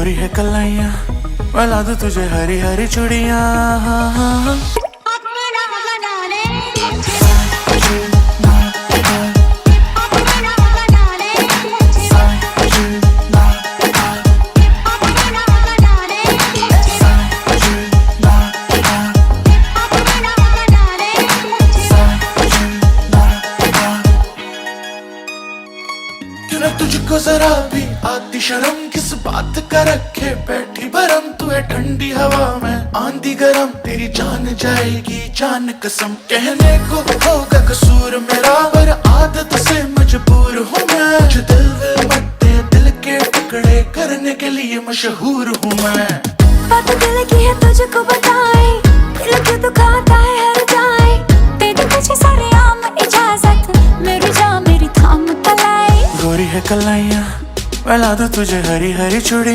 गोरी है कलाइयाँ, मैं ला दूं तुझे हरी हरी चूड़ियाँ। तुझको जरा भी आती शर्म, किस बात का रखे बैठी भरम। तू है ठंडी हवा में आंधी गरम, तेरी जान जाएगी जान कसम। कहने को होगा कसूर मेरा, पर आदत से मजबूर हूँ मैं। जो दिल विल मत दे, दिल के टुकड़े करने के लिए मशहूर हूँ मैं। बात दिल की है तुझको बताए, दिल क्यों दुखाता है हर जाए। तेरी तुझे सारे आम इजाजत, मेरी जान मेरी थाम तलाई। गोरी है कलाइयाँ, मैं ला दूं तुझे हरी हरी चूड़ी।